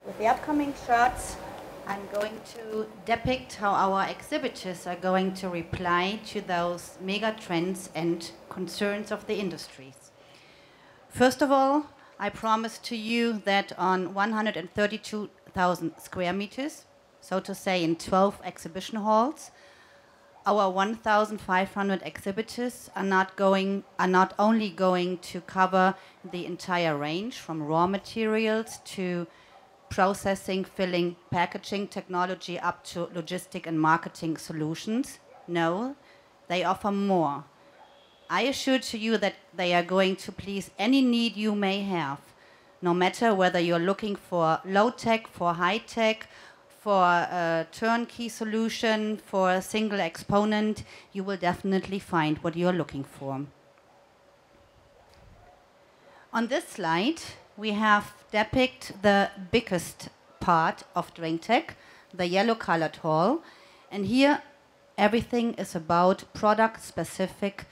With the upcoming shots, I'm going to depict how our exhibitors are going to reply to those mega trends and concerns of the industries. First of all, I promise to you that on 132,000 square meters, so to say in 12 exhibition halls, our 1,500 exhibitors are not only going to cover the entire range from raw materials to processing, filling, packaging technology up to logistic and marketing solutions. No, they offer more. I assure to you that they are going to please any need you may have, no matter whether you're looking for low-tech, for high-tech, for a turnkey solution, for a single exponent, you will definitely find what you're looking for. On this slide, we have depicted the biggest part of drinktec, the yellow-colored hall. And here, everything is about product-specific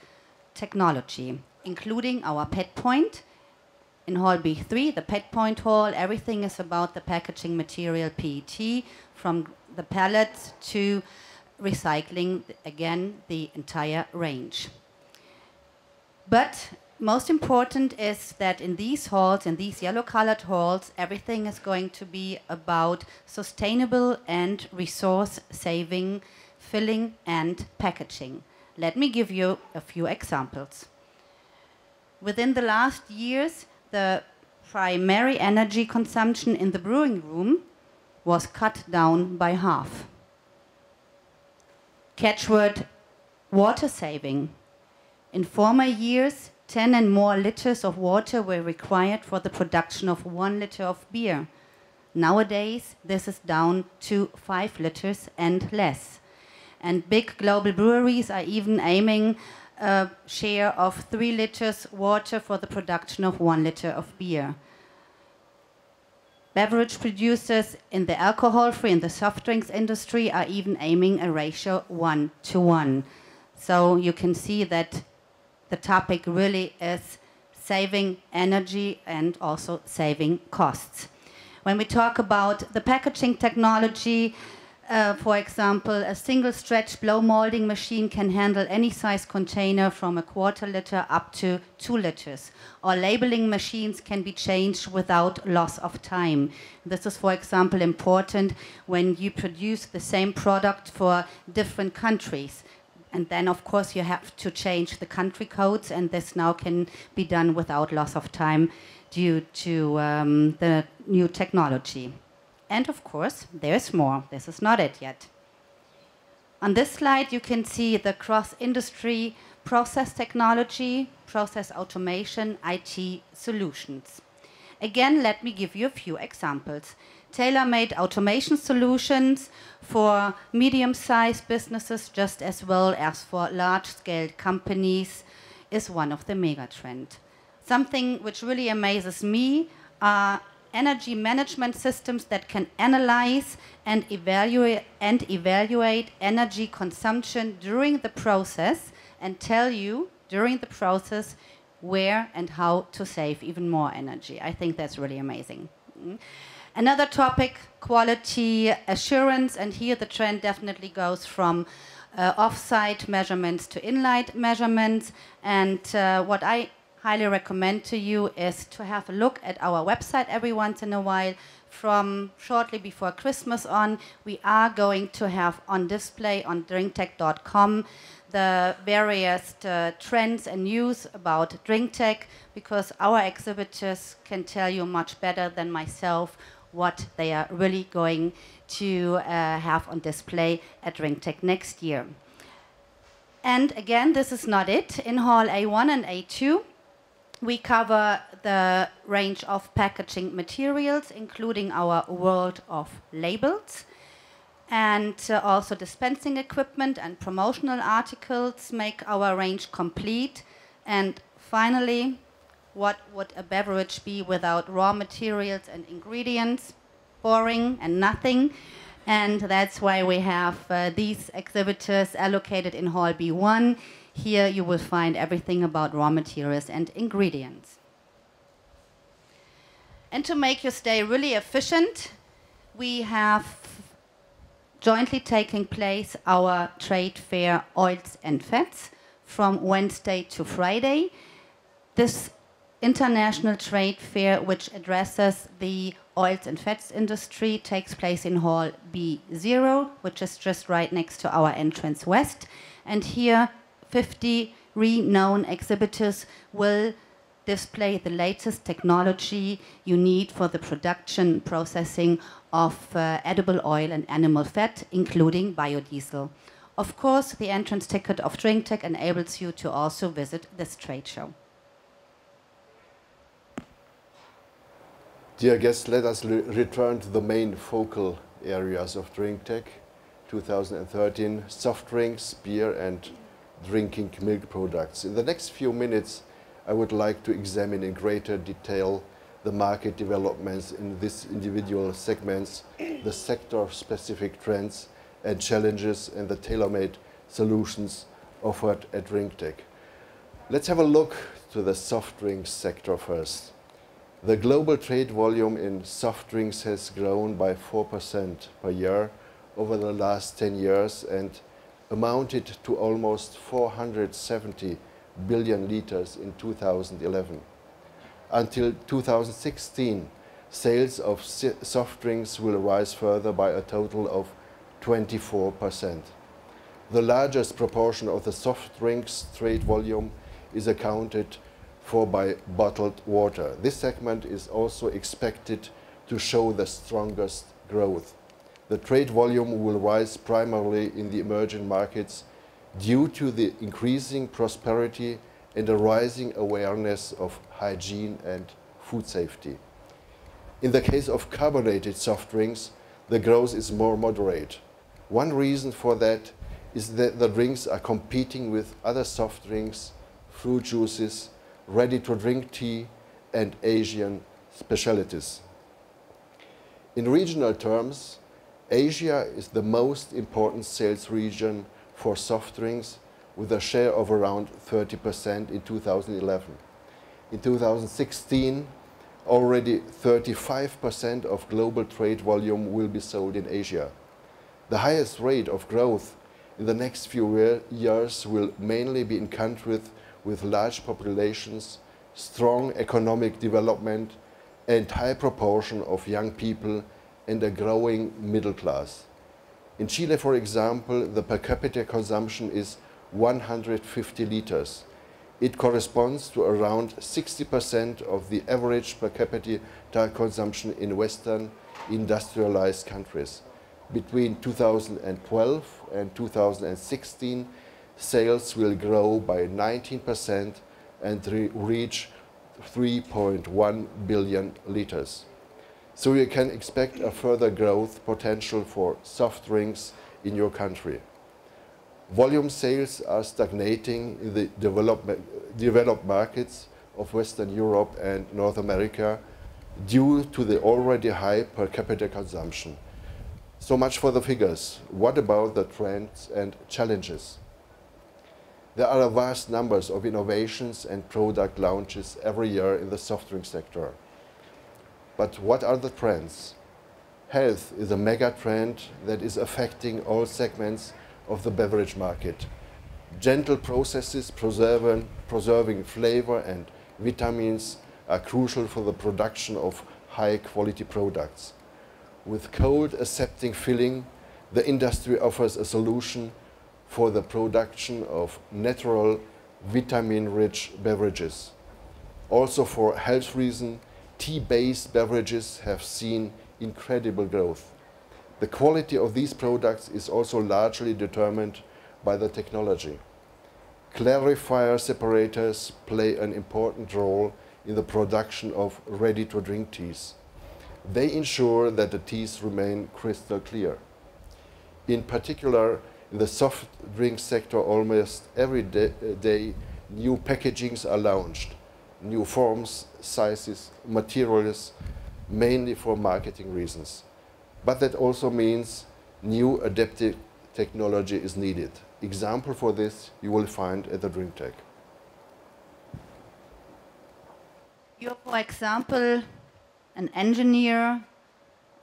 technology, including our PET point. In Hall B3, the PET point hall, everything is about the packaging material PET, from the pallets to recycling, again, the entire range. But most important is that in these halls, in these yellow-colored halls, everything is going to be about sustainable and resource-saving filling and packaging. Let me give you a few examples. Within the last years, the primary energy consumption in the brewing room was cut down by half. Catchword: water saving. In former years, 10 and more liters of water were required for the production of 1 liter of beer. Nowadays, this is down to 5 liters and less. And big global breweries are even aiming a share of 3 liters water for the production of 1 liter of beer. Beverage producers in the alcohol-free and the soft drinks industry are even aiming a ratio 1:1. So you can see that the topic really is saving energy and also saving costs. When we talk about the packaging technology, for example, a single stretch blow molding machine can handle any size container from a 1/4 liter up to 2 liters. Or labeling machines can be changed without loss of time. This is, for example, important when you produce the same product for different countries. And then, of course, you have to change the country codes, and this now can be done without loss of time due to the new technology. And of course, there's more. This is not it yet. On this slide, you can see the cross-industry process technology, process automation, IT solutions. Again, let me give you a few examples. Tailor-made automation solutions for medium-sized businesses just as well as for large-scale companies is one of the mega trends. Something which really amazes me are energy management systems that can analyze and evaluate energy consumption during the process and tell you during the process where and how to save even more energy. I think that's really amazing. Another topic, quality assurance, and here the trend definitely goes from off-site measurements to in-line measurements. And what I highly recommend to you is to have a look at our website every once in a while. From shortly before Christmas on, we are going to have on display on drinktec.com the various trends and news about drinktec, because our exhibitors can tell you much better than myself what they are really going to have on display at drinktec next year. And again, this is not it. In Hall A1 and A2, we cover the range of packaging materials, including our world of labels. And also dispensing equipment and promotional articles make our range complete. And finally, what would a beverage be without raw materials and ingredients? Boring and nothing. And that's why we have these exhibitors allocated in Hall B1. Here you will find everything about raw materials and ingredients. And to make your stay really efficient, we have jointly taking place our trade fair Oils and Fats from Wednesday to Friday. This international trade fair, which addresses the oils and fats industry, takes place in Hall B0, which is just right next to our entrance west. And here, 50 renowned exhibitors will display the latest technology you need for the production processing of edible oil and animal fat, including biodiesel. Of course, the entrance ticket of drinktec enables you to also visit this trade show. Dear guests, let us return to the main focal areas of drinktec 2013, soft drinks, beer and drinking milk products. In the next few minutes, I would like to examine in greater detail the market developments in these individual segments, the sector-specific trends and challenges, and the tailor-made solutions offered at drinktec. Let's have a look to the soft drinks sector first. The global trade volume in soft drinks has grown by 4% per year over the last 10 years and amounted to almost 470 billion liters in 2011. Until 2016, sales of soft drinks will rise further by a total of 24%. The largest proportion of the soft drinks trade volume is accounted for by bottled water. This segment is also expected to show the strongest growth. The trade volume will rise primarily in the emerging markets due to the increasing prosperity and a rising awareness of hygiene and food safety. In the case of carbonated soft drinks, the growth is more moderate. One reason for that is that the drinks are competing with other soft drinks, fruit juices, ready-to-drink tea, and Asian specialties. In regional terms, Asia is the most important sales region for soft drinks, with a share of around 30% in 2011. In 2016, already 35% of global trade volume will be sold in Asia. The highest rate of growth in the next few years will mainly be in countries with large populations, strong economic development, and high proportion of young people and a growing middle class. In Chile, for example, the per capita consumption is 150 liters. It corresponds to around 60% of the average per capita consumption in Western industrialized countries. Between 2012 and 2016, sales will grow by 19% and reach 3.1 billion liters. So you can expect a further growth potential for soft drinks in your country. Volume sales are stagnating in the developed markets of Western Europe and North America due to the already high per capita consumption. So much for the figures. What about the trends and challenges? There are vast numbers of innovations and product launches every year in the soft drink sector. But what are the trends? Health is a mega trend that is affecting all segments of the beverage market. Gentle processes preserving flavor and vitamins are crucial for the production of high-quality products. With cold accepting filling, the industry offers a solution for the production of natural, vitamin-rich beverages. Also for health reasons, tea-based beverages have seen incredible growth. The quality of these products is also largely determined by the technology. Clarifier separators play an important role in the production of ready-to-drink teas. They ensure that the teas remain crystal clear. In particular, in the soft drink sector, almost every day new packagings are launched, new forms, sizes, materials, mainly for marketing reasons. But that also means new adaptive technology is needed. Example for this you will find at the drinktec. You're, for example, an engineer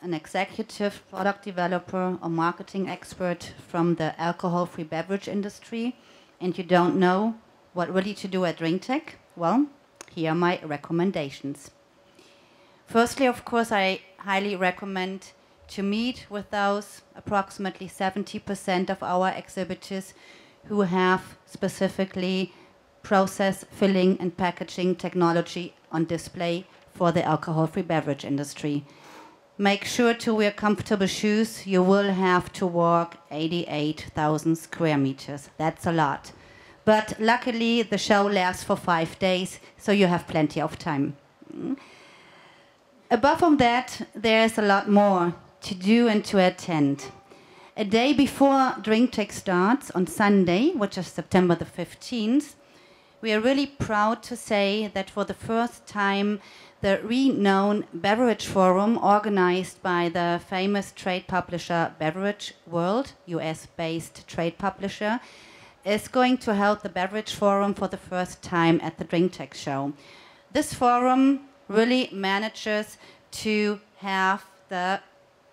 an executive product developer or marketing expert from the alcohol-free beverage industry and you don't know what really to do at drinktec, well, here are my recommendations. Firstly, of course, I highly recommend to meet with those approximately 70% of our exhibitors who have specifically process, filling and packaging technology on display for the alcohol-free beverage industry. Make sure to wear comfortable shoes. You will have to walk 88,000 square meters. That's a lot. But luckily, the show lasts for 5 days, so you have plenty of time. Above from that, there's a lot more to do and to attend. A day before drinktec starts on Sunday, which is September the 15th, we are really proud to say that for the first time, the renowned Beverage Forum, organized by the famous trade publisher Beverage World, US-based trade publisher, is going to hold the Beverage Forum for the first time at the drinktec show. This forum really manages to have the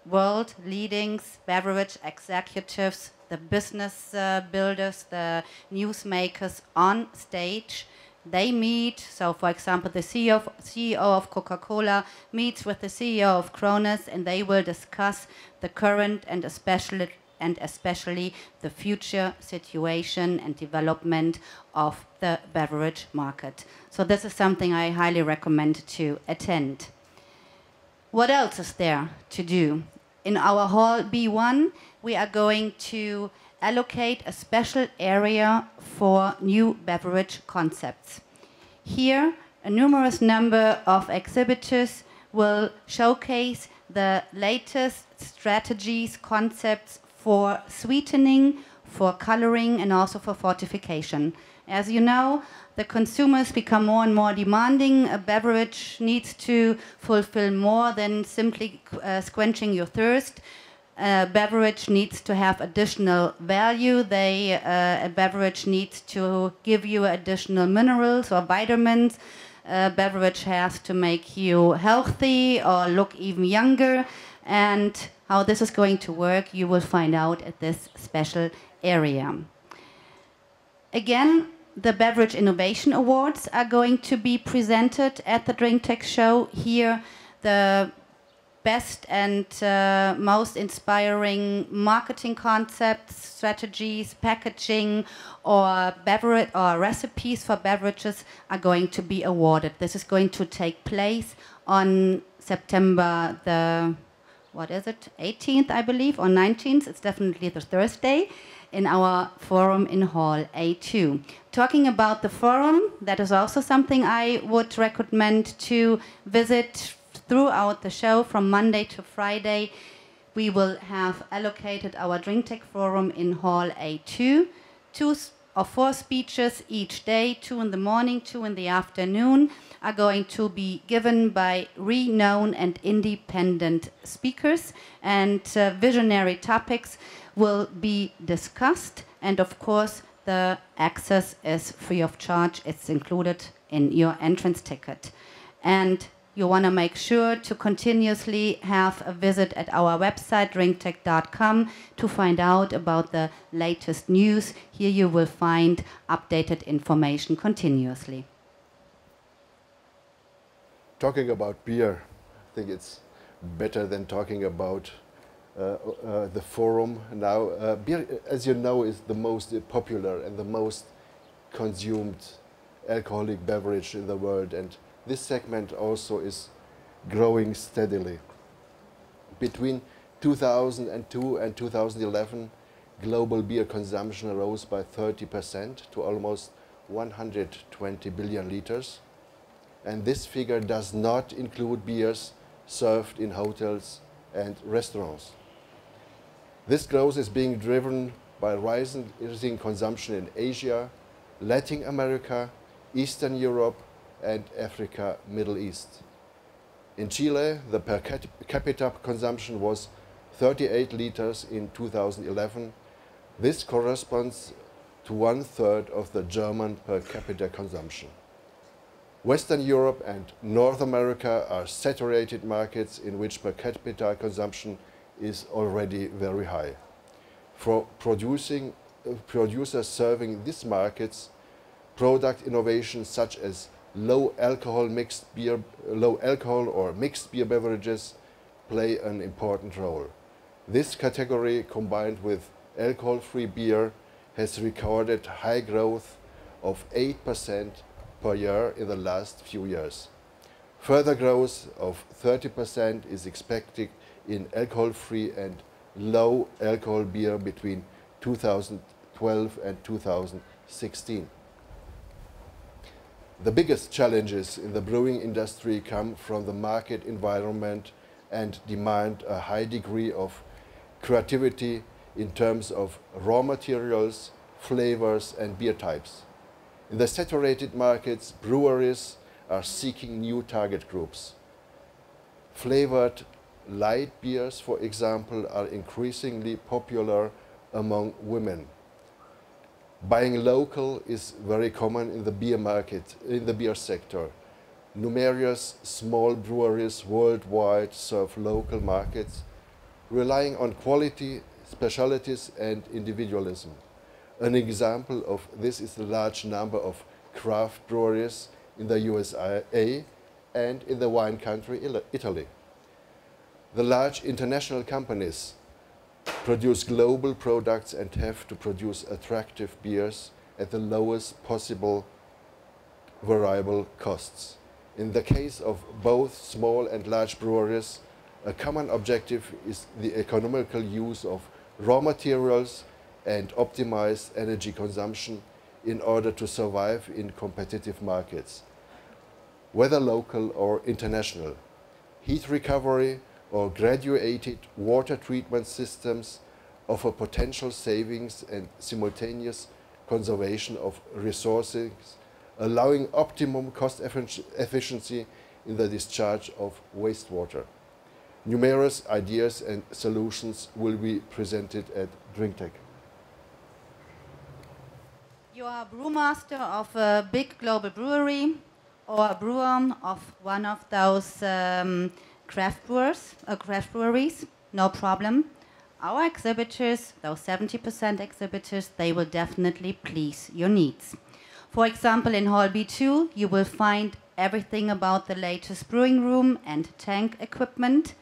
world leading beverage executives, the business builders, the newsmakers on stage. They meet, so for example, the CEO of Coca-Cola meets with the CEO of Kronos and they will discuss the current and especially the future situation and development of the beverage market. So this is something I highly recommend to attend. What else is there to do? In our hall B1, we are going to allocate a special area for new beverage concepts. Here, a numerous number of exhibitors will showcase the latest strategies, concepts for sweetening, for coloring, and also for fortification. As you know, the consumers become more and more demanding. A beverage needs to fulfill more than simply quenching your thirst. A beverage needs to have additional value. A beverage needs to give you additional minerals or vitamins. A beverage has to make you healthy or look even younger. And how this is going to work, you will find out at this special area. Again, the Beverage Innovation Awards are going to be presented at the drinktec show. Here, the best and most inspiring marketing concepts, strategies, packaging, or beverage or recipes for beverages are going to be awarded. This is going to take place on September the 18th, I believe, or 19th. It's definitely the Thursday in our forum in Hall A2. Talking about the forum, that is also something I would recommend to visit throughout the show from Monday to Friday. We will have allocated our drinktec forum in Hall A2, 2 or 4 speeches each day, 2 in the morning, 2 in the afternoon, are going to be given by renowned and independent speakers, and visionary topics will be discussed. And of course, the access is free of charge. It's included in your entrance ticket. And you want to make sure to continuously have a visit at our website, drinktec.com, to find out about the latest news. Here you will find updated information continuously. Talking about beer, I think it's better than talking about the forum now. Beer, as you know, is the most popular and the most consumed alcoholic beverage in the world, and this segment also is growing steadily. Between 2002 and 2011, global beer consumption rose by 30% to almost 120 billion liters. And this figure does not include beers served in hotels and restaurants. This growth is being driven by rising consumption in Asia, Latin America, Eastern Europe, and Africa, Middle East. In Chile, the per capita consumption was 38 liters in 2011. This corresponds to 1/3 of the German per capita consumption. Western Europe and North America are saturated markets in which per capita consumption is already very high. For producers serving these markets, product innovations such as low alcohol or mixed beer beverages play an important role. This category, combined with alcohol-free beer, has recorded high growth of 8% per year in the last few years. Further growth of 30% is expected in alcohol-free and low alcohol beer between 2012 and 2016. The biggest challenges in the brewing industry come from the market environment and demand a high degree of creativity in terms of raw materials, flavors and beer types. In the saturated markets, breweries are seeking new target groups. Flavored light beers, for example, are increasingly popular among women. Buying local is very common in the beer market, in the beer sector. Numerous small breweries worldwide serve local markets, relying on quality, specialties and individualism. An example of this is the large number of craft breweries in the USA and in the wine country Italy. The large international companies produce global products and have to produce attractive beers at the lowest possible variable costs. In the case of both small and large breweries, a common objective is the economical use of raw materials and optimized energy consumption in order to survive in competitive markets, whether local or international. Heat recovery or graduated water treatment systems offer potential savings and simultaneous conservation of resources, allowing optimum cost efficiency in the discharge of wastewater. Numerous ideas and solutions will be presented at drinktec. You are a brewmaster of a big global brewery or a brewer of one of those craft breweries, no problem. Our exhibitors, those 70% exhibitors, they will definitely please your needs. For example, in Hall B2, you will find everything about the latest brewing room and tank equipment.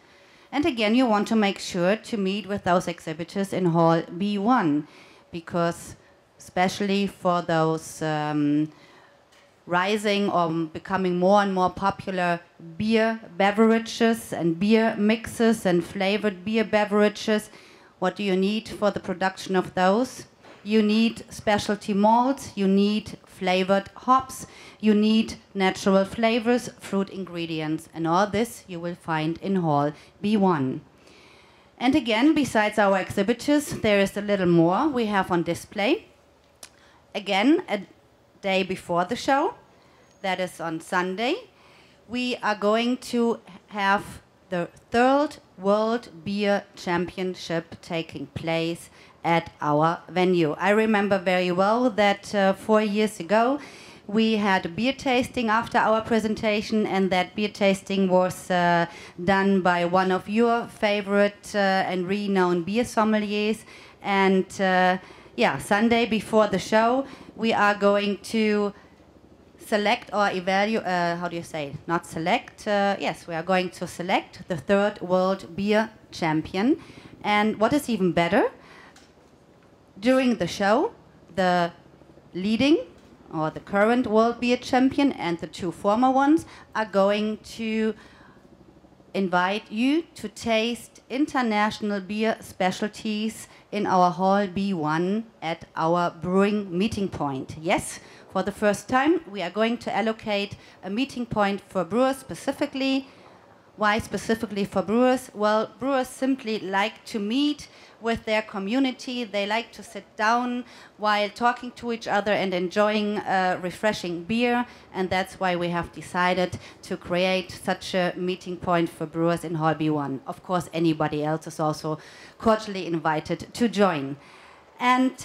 And again, you want to make sure to meet with those exhibitors in Hall B1, because especially for those rising or becoming more and more popular beer beverages and beer mixes and flavored beer beverages, what do you need for the production of those? You need specialty malts, you need flavored hops, you need natural flavors, fruit ingredients, and all this you will find in Hall B1. And again, besides our exhibitors, there is a little more we have on display. Again, a day before the show, that is on Sunday, we are going to have the 3rd World Beer Championship taking place at our venue. I remember very well that 4 years ago we had a beer tasting after our presentation, and that beer tasting was done by one of your favorite and renowned beer sommeliers. And yeah, Sunday before the show, we are going to select or evaluate, how do you say, not select, yes, we are going to select the 3rd World Beer Champion. And what is even better, during the show, the leading or the current World Beer Champion and the 2 former ones are going to invite you to taste international beer specialties in our Hall B1 at our brewing meeting point. Yes, for the first time we are going to allocate a meeting point for brewers specifically. Why specifically for brewers? Well, brewers simply like to meet with their community. They like to sit down while talking to each other and enjoying refreshing beer, and that's why we have decided to create such a meeting point for brewers in Hall B1. Of course, anybody else is also cordially invited to join. And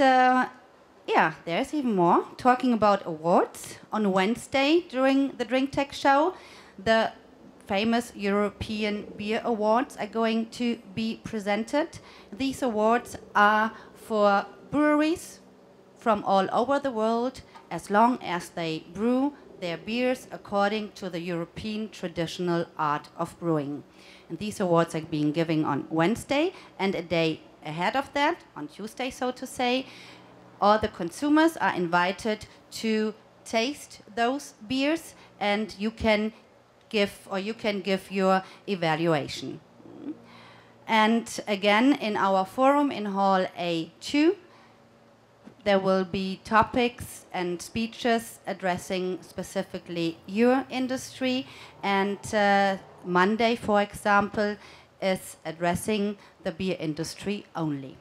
Yeah, there's even more. Talking about awards, on Wednesday during the drinktec show, the famous European Beer Awards are going to be presented. These awards are for breweries from all over the world, as long as they brew their beers according to the European traditional art of brewing. And these awards are being given on Wednesday, and a day ahead of that, on Tuesday, so to say, all the consumers are invited to taste those beers, and you can give your evaluation. And again, in our forum in Hall A2, there will be topics and speeches addressing specifically your industry. And Monday, for example, is addressing the beer industry only.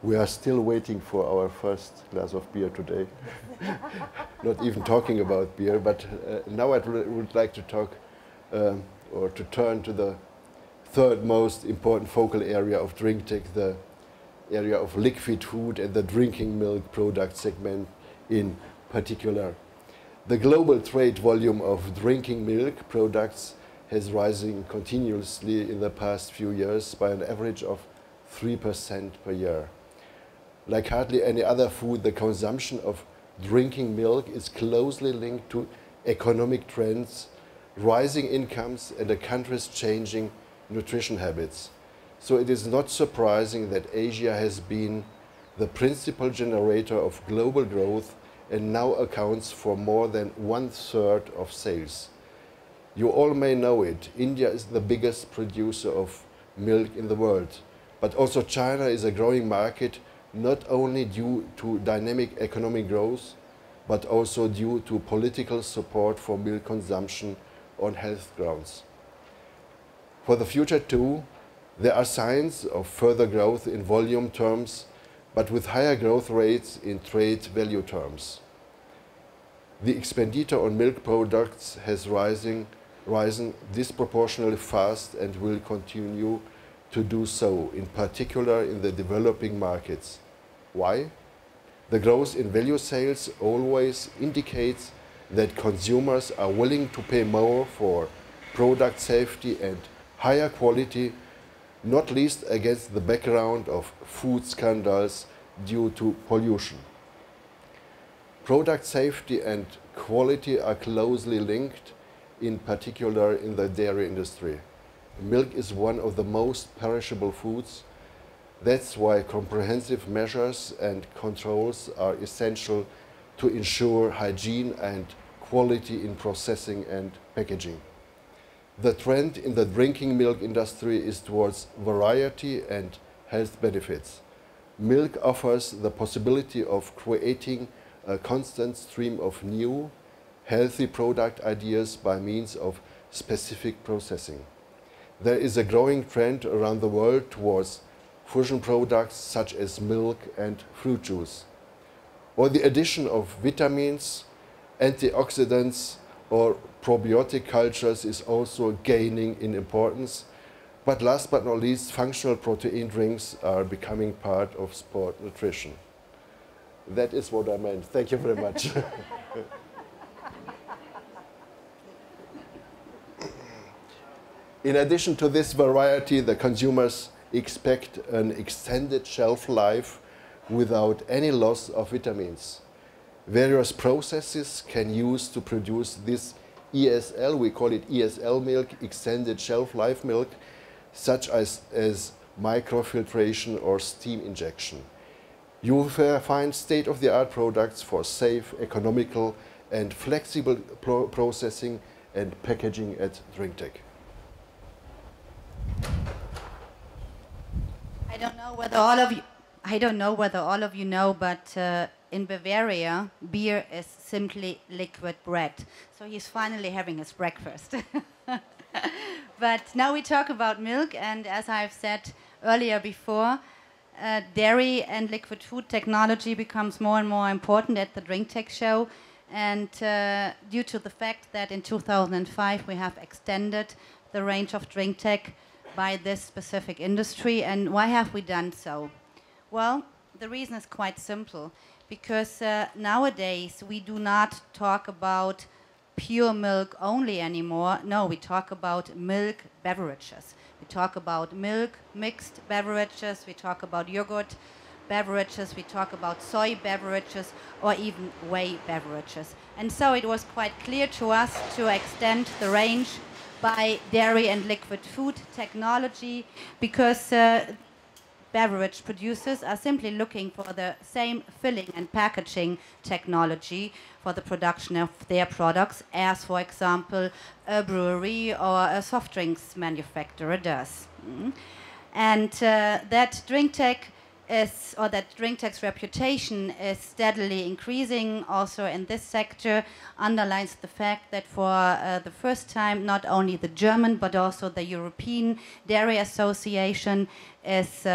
We are still waiting for our first glass of beer today. Not even talking about beer, but now I would like to talk or to turn to the third most important focal area of drinktec, the area of liquid food and the drinking milk product segment in particular. The global trade volume of drinking milk products has risen continuously in the past few years by an average of 3% per year. Like hardly any other food, the consumption of drinking milk is closely linked to economic trends, rising incomes, and a country's changing nutrition habits. So it is not surprising that Asia has been the principal generator of global growth and now accounts for more than 1/3 of sales. You all may know it, India is the biggest producer of milk in the world, but also China is a growing market, not only due to dynamic economic growth, but also due to political support for milk consumption on health grounds. For the future too, there are signs of further growth in volume terms, but with higher growth rates in trade value terms. The expenditure on milk products has risen disproportionately fast and will continue to do so, in particular in the developing markets. Why? The growth in value sales always indicates that consumers are willing to pay more for product safety and higher quality, not least against the background of food scandals due to pollution. Product safety and quality are closely linked, in particular in the dairy industry. Milk is one of the most perishable foods. That's why comprehensive measures and controls are essential to ensure hygiene and quality in processing and packaging. The trend in the drinking milk industry is towards variety and health benefits. Milk offers the possibility of creating a constant stream of new, healthy product ideas by means of specific processing. There is a growing trend around the world towards fusion products such as milk and fruit juice, or the addition of vitamins, antioxidants, or probiotic cultures is also gaining in importance. But last but not least, functional protein drinks are becoming part of sport nutrition. That is what I meant. Thank you very much. In addition to this variety, the consumers expect an extended shelf life without any loss of vitamins. Various processes can use to produce this ESL, we call it ESL milk, extended shelf life milk, such as microfiltration or steam injection. You will find state-of-the-art products for safe, economical and flexible processing and packaging at drinktec. I don't know whether all of you know, but in Bavaria, beer is simply liquid bread. So he's finally having his breakfast. But now we talk about milk, and as I've said earlier before, dairy and liquid food technology becomes more and more important at the drinktec show. And due to the fact that in 2005 we have extended the range of drinktec by this specific industry. And why have we done so? Well, the reason is quite simple, because nowadays we do not talk about pure milk only anymore. No, we talk about milk beverages. We talk about milk mixed beverages, we talk about yogurt beverages, we talk about soy beverages, or even whey beverages. And so it was quite clear to us to extend the range by dairy and liquid food technology, because beverage producers are simply looking for the same filling and packaging technology for the production of their products as, for example, a brewery or a soft drinks manufacturer does. And that drinktec's reputation is steadily increasing also in this sector, underlines the fact that for the first time not only the German but also the European Dairy Association is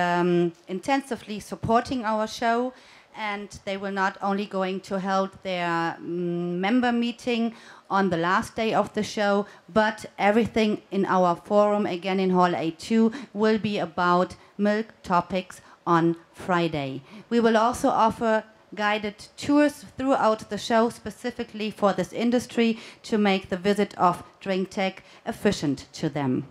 intensively supporting our show, and they will not only going to hold their member meeting on the last day of the show, but everything in our forum, again in Hall A2, will be about milk topics on Friday. We will also offer guided tours throughout the show specifically for this industry to make the visit of drinktec efficient to them.